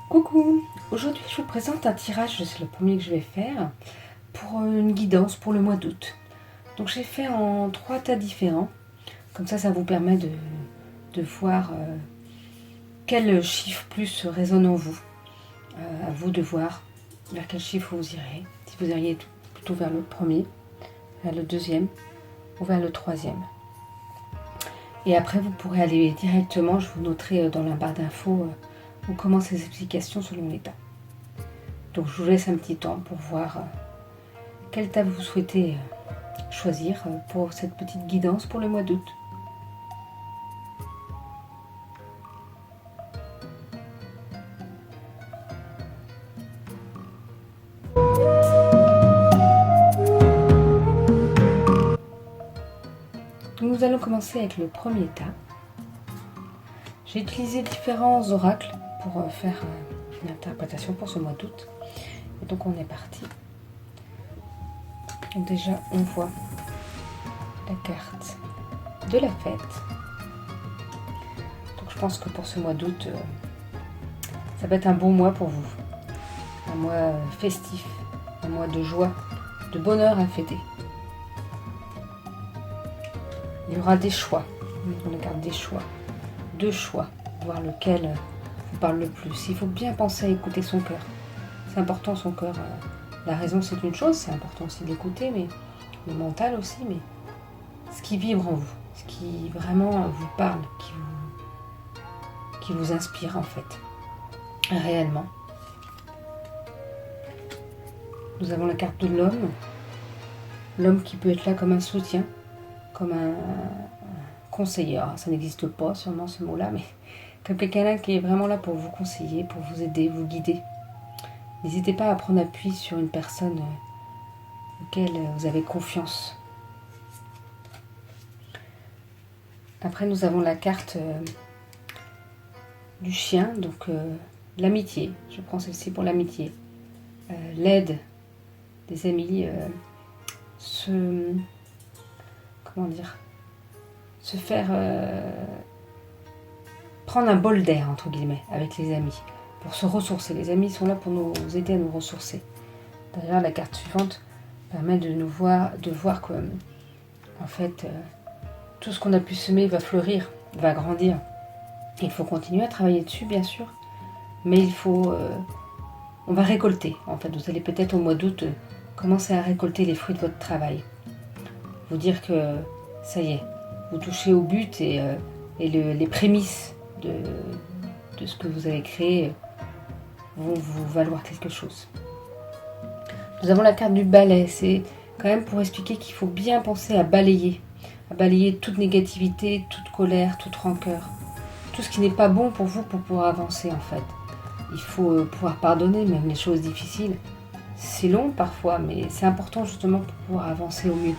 Coucou, aujourd'hui je vous présente un tirage, c'est le premier que je vais faire, pour une guidance pour le mois d'août. Donc j'ai fait en 3 tas différents, comme ça vous permet de voir quel chiffre plus résonne en vous. À vous de voir vers quel chiffre vous irez, si vous iriez plutôt vers le premier, vers le deuxième ou vers le troisième. Et après vous pourrez aller directement, je vous noterai dans la barre d'infos où commencent les explications selon les tas. Donc je vous laisse un petit temps pour voir quelle table vous souhaitez choisir pour cette petite guidance pour le mois d'août. Nous allons commencer avec le premier tas. J'ai utilisé différents oracles pour faire une interprétation pour ce mois d'août. Et donc on est parti. Donc déjà on voit la carte de la fête. Donc je pense que pour ce mois d'août, ça va être un bon mois pour vous. Un mois festif, un mois de joie, de bonheur à fêter. Il y aura des choix. On regarde des choix. 2 choix, voir lequel vous parle le plus. Il faut bien penser à écouter son cœur. C'est important son cœur. La raison c'est une chose, c'est important aussi d'écouter, mais le mental aussi, mais ce qui vibre en vous, ce qui vraiment vous parle, qui vous inspire en fait, réellement. Nous avons la carte de l'homme. L'homme qui peut être là comme un soutien, comme un conseiller. Alors, ça n'existe pas sûrement ce mot-là, mais comme quelqu'un qui est vraiment là pour vous conseiller, pour vous aider, vous guider. N'hésitez pas à prendre appui sur une personne auquel vous avez confiance. Après, nous avons la carte du chien, donc l'amitié. Je prends celle-ci pour l'amitié. L'aide des amis, se faire prendre un bol d'air, entre guillemets, avec les amis, pour se ressourcer. Les amis sont là pour nous aider à nous ressourcer. D'ailleurs, la carte suivante permet de voir que, en fait, tout ce qu'on a pu semer va fleurir, va grandir. Il faut continuer à travailler dessus, bien sûr, mais il faut... on va récolter. En fait, vous allez peut-être au mois d'août commencer à récolter les fruits de votre travail. Vous dire que ça y est, vous touchez au but et les prémices de ce que vous avez créé vont vous valoir quelque chose. Nous avons la carte du balai. C'est quand même pour expliquer qu'il faut bien penser à balayer toute négativité, toute colère, toute rancœur, tout ce qui n'est pas bon pour vous pour pouvoir avancer en fait. Il faut pouvoir pardonner même les choses difficiles. C'est long parfois, mais c'est important justement pour pouvoir avancer au mieux,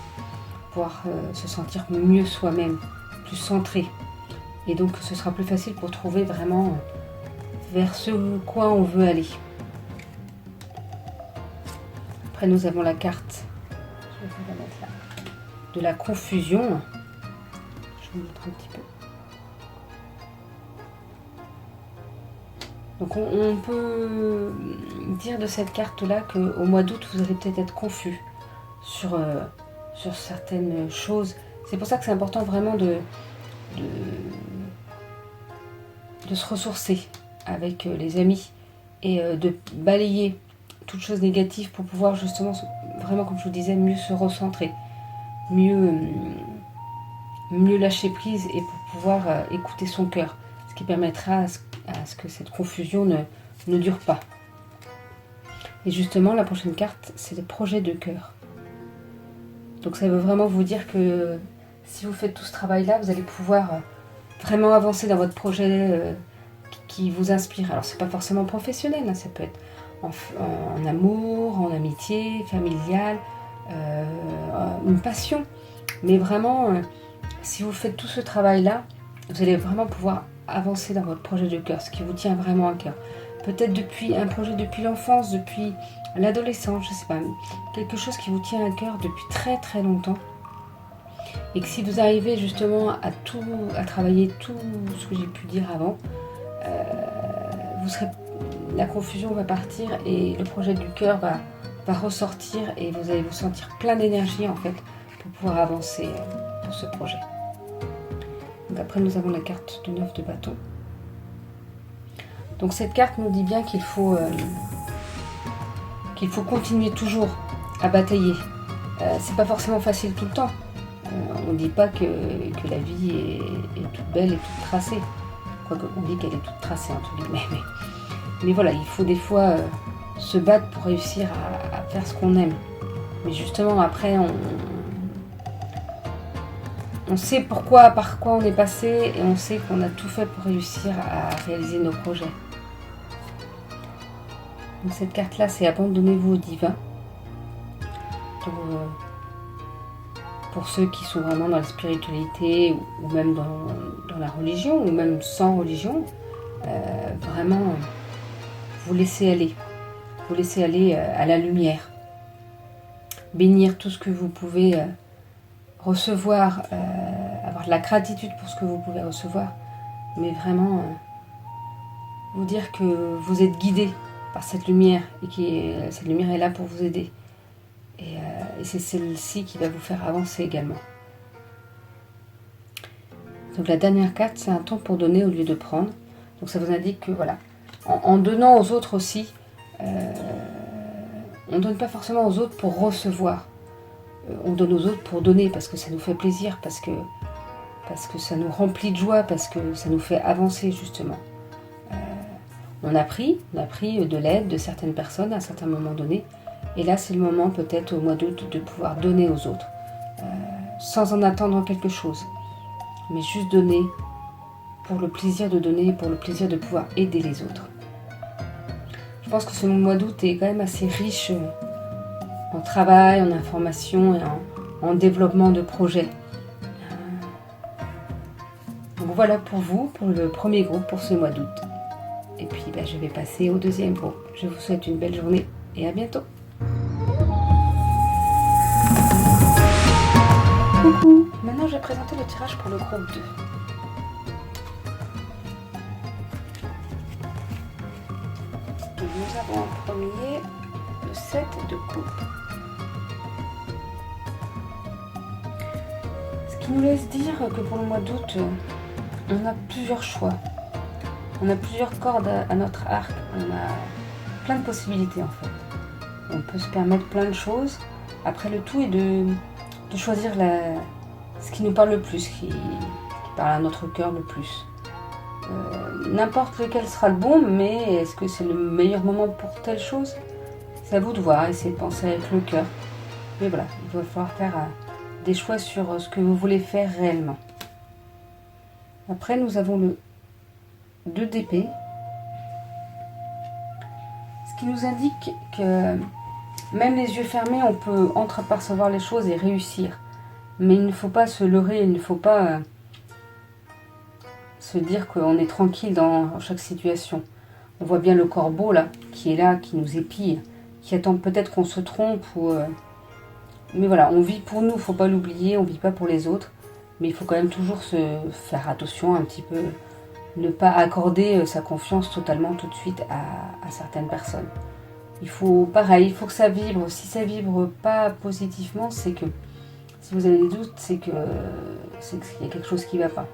pouvoir se sentir mieux soi-même, plus centré. Et donc ce sera plus facile pour trouver vraiment vers ce quoi on veut aller. Après nous avons la carte, je vais la mettre là, de la confusion. Je vous montre un petit peu. Donc on peut dire de cette carte-là qu'au mois d'août, vous allez peut-être être confus sur certaines choses. C'est pour ça que c'est important vraiment de se ressourcer avec les amis et de balayer toutes choses négatives pour pouvoir justement, vraiment comme je vous disais, mieux se recentrer, mieux lâcher prise et pour pouvoir écouter son cœur, ce qui permettra à ce que cette confusion ne dure pas. Et justement, la prochaine carte, c'est le projet de cœur. Donc ça veut vraiment vous dire que si vous faites tout ce travail-là, vous allez pouvoir vraiment avancer dans votre projet qui vous inspire. Alors c'est pas forcément professionnel, hein, ça peut être en amour, en amitié, familial, une passion. Mais vraiment, si vous faites tout ce travail-là, vous allez vraiment pouvoir avancer dans votre projet de cœur, ce qui vous tient vraiment à cœur. Peut-être depuis un projet depuis l'enfance, depuis l'adolescence, je sais pas, quelque chose qui vous tient à cœur depuis très très longtemps. Et que si vous arrivez justement à travailler tout ce que j'ai pu dire avant, vous serez la confusion va partir et le projet du cœur va ressortir et vous allez vous sentir plein d'énergie en fait pour pouvoir avancer pour ce projet. Donc après nous avons la carte de 9 de bâton. Donc cette carte nous dit bien qu'il faut continuer toujours à batailler. C'est pas forcément facile tout le temps. On ne dit pas que la vie est toute belle et toute tracée. Quoique on dit qu'elle est toute tracée entre guillemets. Mais voilà, il faut des fois se battre pour réussir à faire ce qu'on aime. Mais justement après on sait par quoi on est passé et on sait qu'on a tout fait pour réussir à réaliser nos projets. Donc cette carte-là, c'est abandonnez-vous au divin. Donc, pour ceux qui sont vraiment dans la spiritualité ou même dans la religion ou même sans religion, vraiment vous laissez aller. Vous laissez aller à la lumière. Bénir tout ce que vous pouvez recevoir, avoir de la gratitude pour ce que vous pouvez recevoir, mais vraiment vous dire que vous êtes guidé par cette lumière et que cette lumière est là pour vous aider. Et c'est celle-ci qui va vous faire avancer également. Donc la dernière carte, c'est un temps pour donner au lieu de prendre. Donc ça vous indique que voilà, en donnant aux autres aussi, on ne donne pas forcément aux autres pour recevoir. On donne aux autres pour donner parce que ça nous fait plaisir, parce que ça nous remplit de joie, parce que ça nous fait avancer justement. On a pris de l'aide de certaines personnes à un certain moment donné. Et là, c'est le moment peut-être au mois d'août de pouvoir donner aux autres, sans en attendre quelque chose, mais juste donner pour le plaisir de donner, pour le plaisir de pouvoir aider les autres. Je pense que ce mois d'août est quand même assez riche en travail, en information et en développement de projets. Donc voilà pour vous, pour le premier groupe pour ce mois d'août. Et puis je vais passer au deuxième groupe. Je vous souhaite une belle journée et à bientôt. Coucou, maintenant je vais présenter le tirage pour le groupe 2. Donc nous avons en premier le 7 de coupe. Ce qui nous laisse dire que pour le mois d'août, on a plusieurs choix. On a plusieurs cordes à notre arc. On a plein de possibilités en fait. On peut se permettre plein de choses. Après, le tout est de choisir ce qui nous parle le plus, qui parle à notre cœur le plus. N'importe lequel sera le bon, mais est-ce que c'est le meilleur moment pour telle chose? C'est à vous de voir, essayez de penser avec le cœur. Mais voilà, il va falloir faire des choix sur ce que vous voulez faire réellement. Après, nous avons le 2 d'épée, ce qui nous indique que même les yeux fermés, on peut entreapercevoir les choses et réussir. Mais il ne faut pas se leurrer, il ne faut pas se dire qu'on est tranquille dans chaque situation. On voit bien le corbeau là, qui nous épie, qui attend peut-être qu'on se trompe. Mais voilà, on vit pour nous, il ne faut pas l'oublier, on ne vit pas pour les autres. Mais il faut quand même toujours se faire attention un petit peu, ne pas accorder sa confiance totalement tout de suite à certaines personnes. Il faut que ça vibre. Si ça vibre pas positivement, c'est que, si vous avez des doutes, c'est qu'il y a quelque chose qui ne va pas.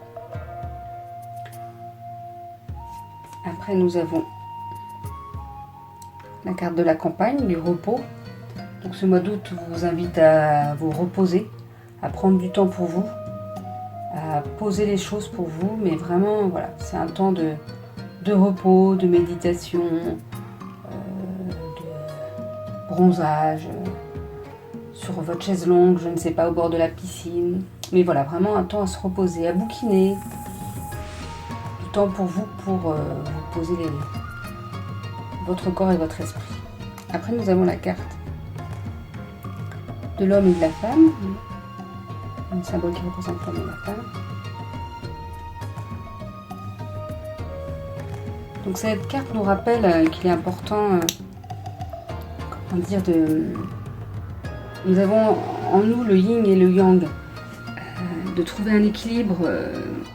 Après, nous avons la carte de la campagne, du repos. Donc ce mois d'août vous invite à vous reposer, à prendre du temps pour vous, à poser les choses pour vous. Mais vraiment, voilà, c'est un temps de repos, de méditation, bronzage, sur votre chaise longue, je ne sais pas, au bord de la piscine. Mais voilà, vraiment un temps à se reposer, à bouquiner. Du temps pour vous, pour vous poser votre corps et votre esprit. Après, nous avons la carte de l'homme et de la femme. Un symbole qui représente l'homme et la femme. Donc cette carte nous rappelle qu'il est important... Nous avons en nous le yin et le yang, de trouver un équilibre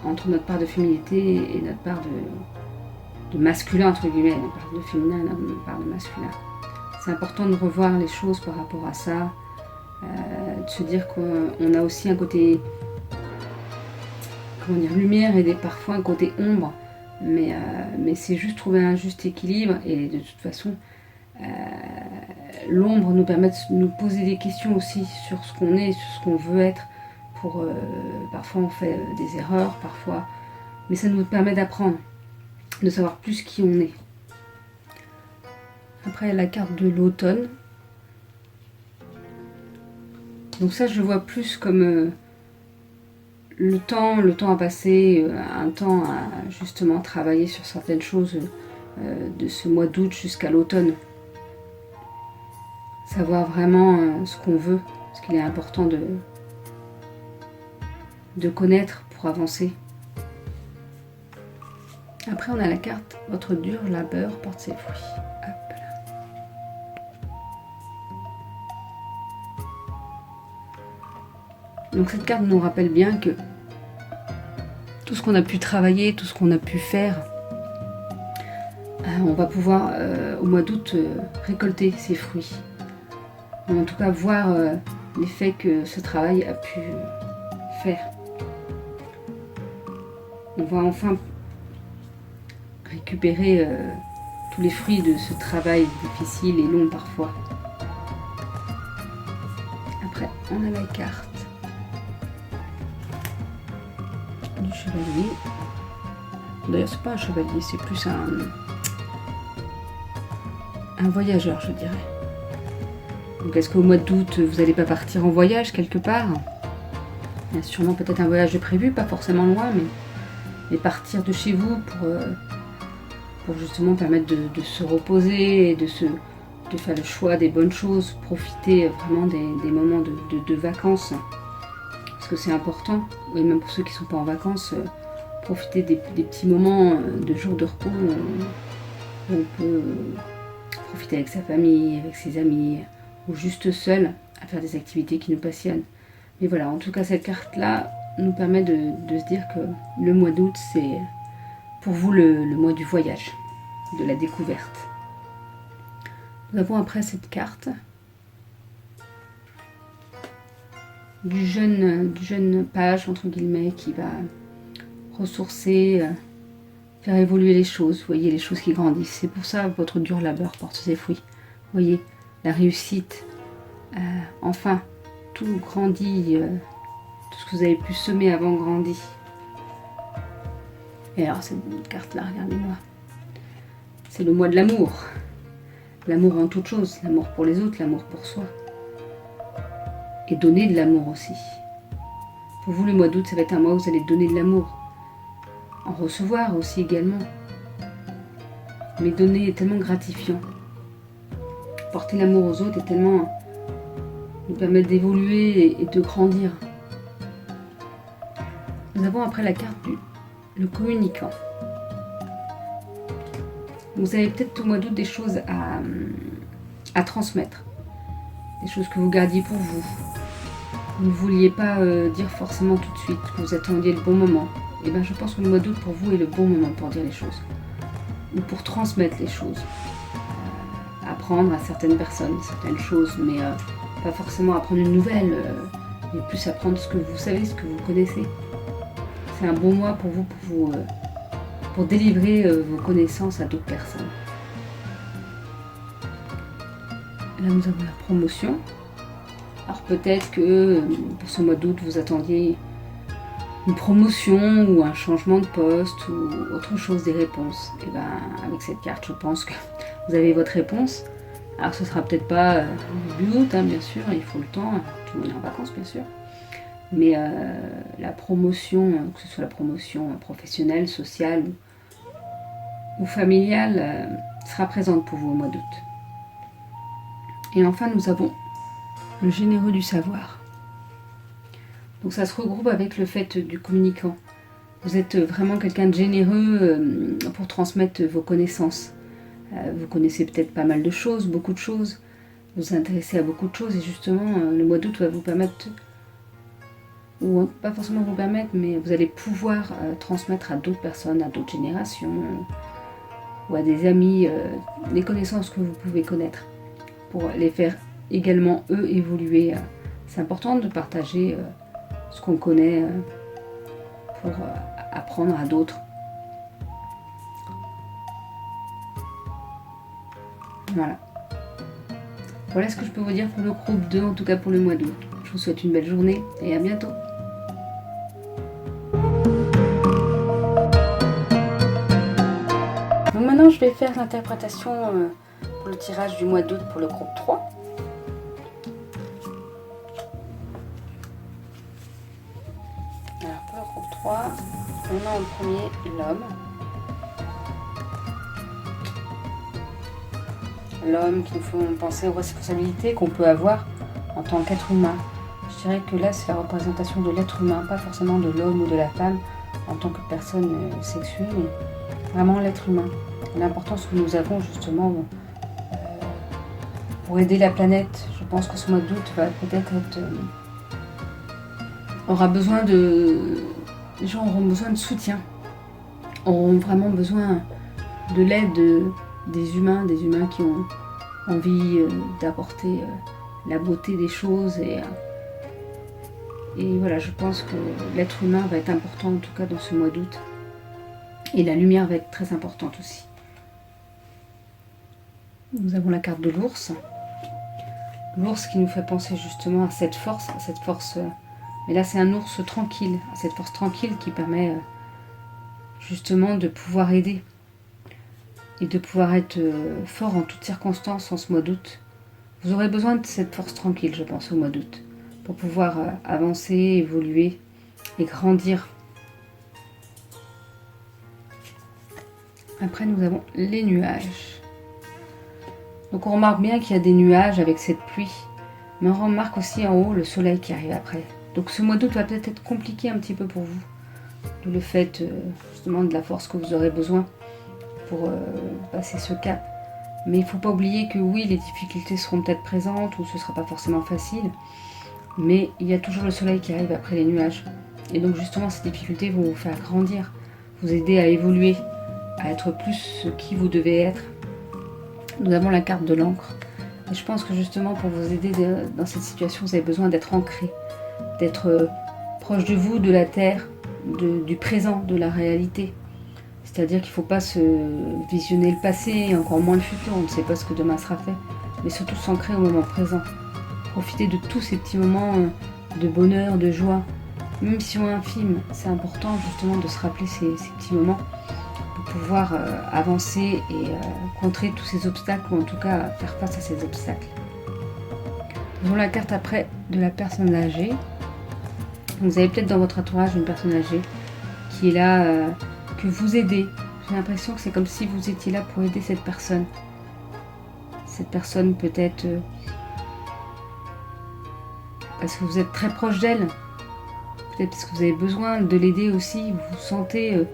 entre notre part de féminité et notre part masculin, entre guillemets, on parle de féminin, là, on parle de masculin. C'est important de revoir les choses par rapport à ça, de se dire qu'on a aussi un côté, comment dire, lumière et parfois un côté ombre, mais c'est juste trouver un juste équilibre, et de toute façon, l'ombre nous permet de nous poser des questions aussi sur ce qu'on est, sur ce qu'on veut être. Parfois on fait des erreurs, parfois, mais ça nous permet d'apprendre, de savoir plus qui on est. Après, la carte de l'automne. Donc ça, je vois plus comme le temps à passer, un temps à justement travailler sur certaines choses de ce mois d'août jusqu'à l'automne. Savoir vraiment ce qu'on veut, ce qu'il est important de connaître pour avancer. Après, on a la carte « Votre dur labeur porte ses fruits ». Hop là. Donc cette carte nous rappelle bien que tout ce qu'on a pu travailler, tout ce qu'on a pu faire, on va pouvoir au mois d'août récolter ses fruits. En tout cas, voir l'effet que ce travail a pu faire. On va enfin récupérer tous les fruits de ce travail difficile et long parfois. Après, on a la carte du chevalier. D'ailleurs, c'est pas un chevalier, c'est plus un voyageur, je dirais. Donc, est-ce qu'au mois d'août, vous n'allez pas partir en voyage quelque part? Il y a sûrement peut-être un voyage de prévu, pas forcément loin, mais partir de chez vous pour justement permettre de se reposer et de faire le choix des bonnes choses, profiter vraiment des moments de vacances, parce que c'est important, et même pour ceux qui ne sont pas en vacances, profiter des petits moments de jours de repos où on peut profiter avec sa famille, avec ses amis, ou juste seul à faire des activités qui nous passionnent. Mais voilà, en tout cas cette carte-là nous permet de se dire que le mois d'août, c'est pour vous le mois du voyage, de la découverte. Nous avons après cette carte du jeune page, entre guillemets, qui va ressourcer, faire évoluer les choses. Vous voyez, les choses qui grandissent. C'est pour ça que votre dur labeur porte ses fruits. Vous voyez, la réussite, enfin, tout grandit, tout ce que vous avez pu semer avant grandit. Et alors cette carte-là, regardez-moi, c'est le mois de l'amour. L'amour en toute chose, l'amour pour les autres, l'amour pour soi. Et donner de l'amour aussi. Pour vous, le mois d'août, ça va être un mois où vous allez donner de l'amour. En recevoir aussi également. Mais donner est tellement gratifiant. Porter l'amour aux autres est tellement nous permet d'évoluer et de grandir. Nous avons après la carte le communicant. Vous avez peut-être au mois d'août des choses à transmettre, des choses que vous gardiez pour vous. Vous ne vouliez pas dire forcément tout de suite, que vous attendiez le bon moment. Et bien je pense que le mois d'août pour vous est le bon moment pour dire les choses, ou pour transmettre les choses. Apprendre à certaines personnes certaines choses, mais pas forcément apprendre une nouvelle, mais plus apprendre ce que vous savez, ce que vous connaissez. C'est un bon mois pour vous, pour délivrer vos connaissances à d'autres personnes. Là, nous avons la promotion. Alors peut-être que pour ce mois d'août, vous attendiez une promotion ou un changement de poste ou autre chose, des réponses. Et bien, avec cette carte, je pense que vous avez votre réponse. Alors ce sera peut-être pas début août, hein, bien sûr, il faut le temps, tout le monde est en vacances, bien sûr. Mais la promotion, que ce soit la promotion professionnelle, sociale ou familiale, sera présente pour vous au mois d'août. Et enfin, nous avons le généreux du savoir. Donc ça se regroupe avec le fait du communicant. Vous êtes vraiment quelqu'un de généreux pour transmettre vos connaissances. Vous connaissez peut-être pas mal de choses, beaucoup de choses. Vous vous intéressez à beaucoup de choses et justement, le mois d'août va vous permettre, ou pas forcément vous permettre, mais vous allez pouvoir transmettre à d'autres personnes, à d'autres générations, ou à des amis, des connaissances que vous pouvez connaître, pour les faire également eux évoluer. C'est important de partager ce qu'on connaît pour apprendre à d'autres. Voilà. Voilà ce que je peux vous dire pour le groupe 2, en tout cas pour le mois d'août. Je vous souhaite une belle journée et à bientôt. Donc maintenant je vais faire l'interprétation pour le tirage du mois d'août pour le groupe 3. Alors pour le groupe 3, on a en premier l'homme. L'homme qui nous font penser aux responsabilités qu'on peut avoir en tant qu'être humain. Je dirais que là, c'est la représentation de l'être humain, pas forcément de l'homme ou de la femme en tant que personne sexuée, mais vraiment l'être humain. L'importance que nous avons justement pour aider la planète. Je pense que ce mois d'août va peut-être aura besoin de... Les gens auront besoin de soutien, auront vraiment besoin de l'aide des humains qui ont envie d'apporter la beauté des choses et voilà, je pense que l'être humain va être important en tout cas dans ce mois d'août et la lumière va être très importante aussi. Nous avons la carte de l'ours. L'ours qui nous fait penser justement à cette force, mais là c'est un ours tranquille, à cette force tranquille qui permet justement de pouvoir aider et de pouvoir être fort en toutes circonstances en ce mois d'août. Vous aurez besoin de cette force tranquille, je pense, au mois d'août, pour pouvoir avancer, évoluer et grandir. Après, nous avons les nuages. Donc on remarque bien qu'il y a des nuages avec cette pluie, mais on remarque aussi en haut le soleil qui arrive après. Donc ce mois d'août va peut-être être compliqué un petit peu pour vous, d'où le fait justement de la force que vous aurez besoin pour passer ce cap. Mais il ne faut pas oublier que oui, les difficultés seront peut-être présentes ou ce ne sera pas forcément facile, mais il y a toujours le soleil qui arrive après les nuages. Et donc justement, ces difficultés vont vous faire grandir, vous aider à évoluer, à être plus ce qui vous devez être. Nous avons la carte de l'encre. Et je pense que justement, pour vous aider dans cette situation, vous avez besoin d'être ancré, d'être proche de vous, de la terre, du présent, de la réalité. C'est-à-dire qu'il ne faut pas se visionner le passé et encore moins le futur, on ne sait pas ce que demain sera fait, mais surtout s'ancrer au moment présent. Profiter de tous ces petits moments de bonheur, de joie, même si on est infime, c'est important justement de se rappeler ces petits moments pour pouvoir avancer et contrer tous ces obstacles, ou en tout cas faire face à ces obstacles. Nous avons la carte après de la personne âgée. Vous avez peut-être dans votre entourage une personne âgée qui est là... que vous aidez. J'ai l'impression que c'est comme si vous étiez là pour aider cette personne. Cette personne peut-être parce que vous êtes très proche d'elle. Peut-être parce que vous avez besoin de l'aider aussi. Vous vous sentez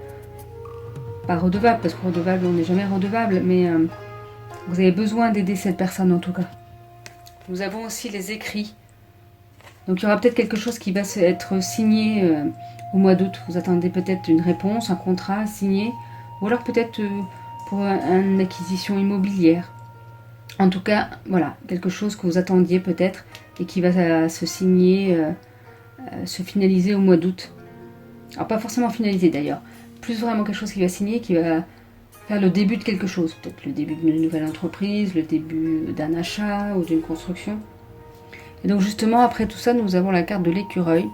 pas redevable, parce que redevable, on n'est jamais redevable, mais vous avez besoin d'aider cette personne en tout cas. Nous avons aussi les écrits. Donc il y aura peut-être quelque chose qui va être signé au mois d'août. Vous attendez peut-être une réponse, un contrat signé, ou alors peut-être pour une acquisition immobilière. En tout cas, voilà, quelque chose que vous attendiez peut-être et qui va se signer, se finaliser au mois d'août. Alors pas forcément finaliser d'ailleurs, plus vraiment quelque chose qui va signer, qui va faire le début de quelque chose. Peut-être le début d'une nouvelle entreprise, le début d'un achat ou d'une construction. Et donc justement, après tout ça, nous avons la carte de l'écureuil.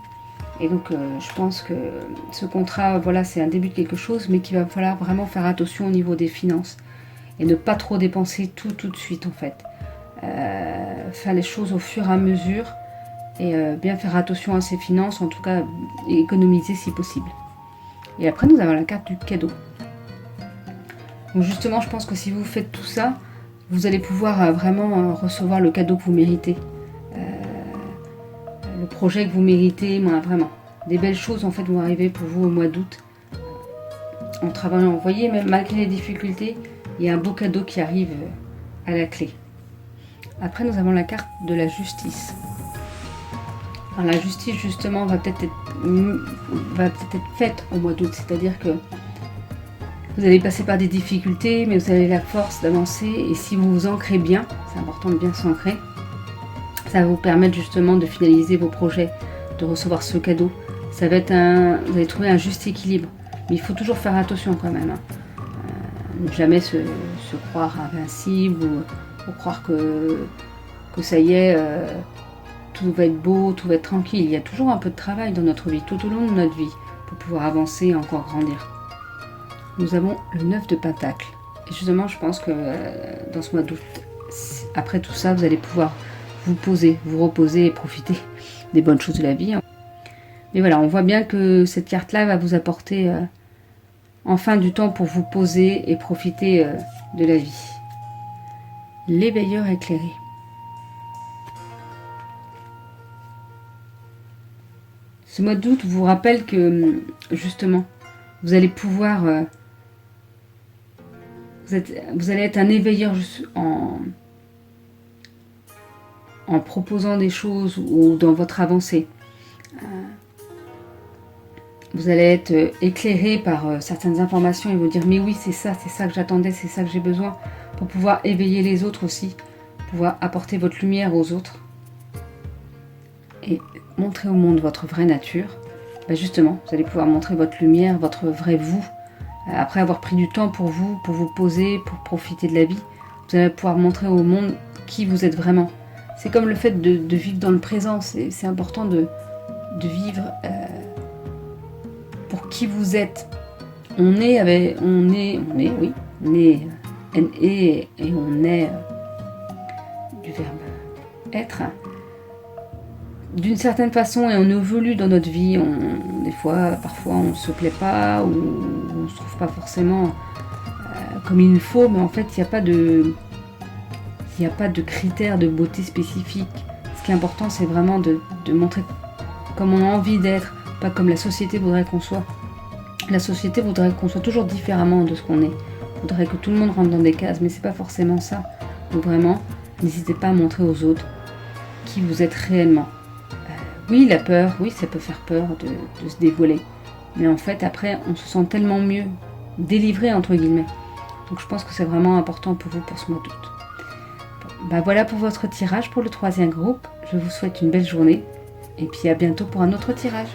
Et donc je pense que ce contrat, voilà, c'est un début de quelque chose, mais qu'il va falloir vraiment faire attention au niveau des finances. Et ne pas trop dépenser tout de suite en fait. Faire les choses au fur et à mesure. Et bien faire attention à ses finances, en tout cas économiser si possible. Et après nous avons la carte du cadeau. Donc justement, je pense que si vous faites tout ça, vous allez pouvoir vraiment recevoir le cadeau que vous méritez. Le projet que vous méritez, vraiment. Des belles choses en fait vont arriver pour vous au mois d'août. En travaillant, vous voyez, même malgré les difficultés, il y a un beau cadeau qui arrive à la clé. Après, nous avons la carte de la justice. Alors, la justice, justement, va peut-être être faite au mois d'août. C'est-à-dire que Vous allez passer par des difficultés, mais vous avez la force d'avancer. Et si vous vous ancrez bien, c'est important de bien s'ancrer, ça va vous permettre justement de finaliser vos projets, de recevoir ce cadeau. Ça va être vous allez trouver un juste équilibre. Mais il faut toujours faire attention quand même. Ne jamais se croire invincible ou croire que ça y est, tout va être beau, tout va être tranquille. Il y a toujours un peu de travail dans notre vie, tout au long de notre vie, pour pouvoir avancer et encore grandir. Nous avons le 9 de Pentacle. Et justement, je pense que dans ce mois d'août, après tout ça, vous allez pouvoir vous poser, vous reposer et profiter des bonnes choses de la vie. Mais voilà, on voit bien que cette carte-là va vous apporter enfin du temps pour vous poser et profiter de la vie. L'éveilleur éclairé. Ce mois d'août vous rappelle que justement, vous allez pouvoir... vous allez être un éveilleur en proposant des choses ou dans votre avancée. Vous allez être éclairé par certaines informations et vous dire mais oui c'est ça que j'attendais, c'est ça que j'ai besoin pour pouvoir éveiller les autres aussi, pouvoir apporter votre lumière aux autres et montrer au monde votre vraie nature. Ben justement, vous allez pouvoir montrer votre lumière, votre vrai vous. Après avoir pris du temps pour vous poser, pour profiter de la vie, vous allez pouvoir montrer au monde qui vous êtes vraiment. C'est comme le fait de vivre dans le présent, c'est important de vivre pour qui vous êtes. On est, oui, né, et on est du verbe être. D'une certaine façon, et on évolue dans notre vie, parfois on ne se plaît pas, ou on ne se trouve pas forcément comme il faut, mais en fait, il n'y a pas de critères de beauté spécifiques. Ce qui est important, c'est vraiment de montrer comme on a envie d'être, pas comme la société voudrait qu'on soit. La société voudrait qu'on soit toujours différemment de ce qu'on est. Voudrait que tout le monde rentre dans des cases, mais c'est pas forcément ça. Donc vraiment, n'hésitez pas à montrer aux autres qui vous êtes réellement. Oui, la peur, oui, ça peut faire peur de se dévoiler. Mais en fait, après, on se sent tellement mieux, délivré, entre guillemets. Donc je pense que c'est vraiment important pour vous pour ce mois d'août. Bon, voilà pour votre tirage pour le 3e groupe. Je vous souhaite une belle journée. Et puis à bientôt pour un autre tirage.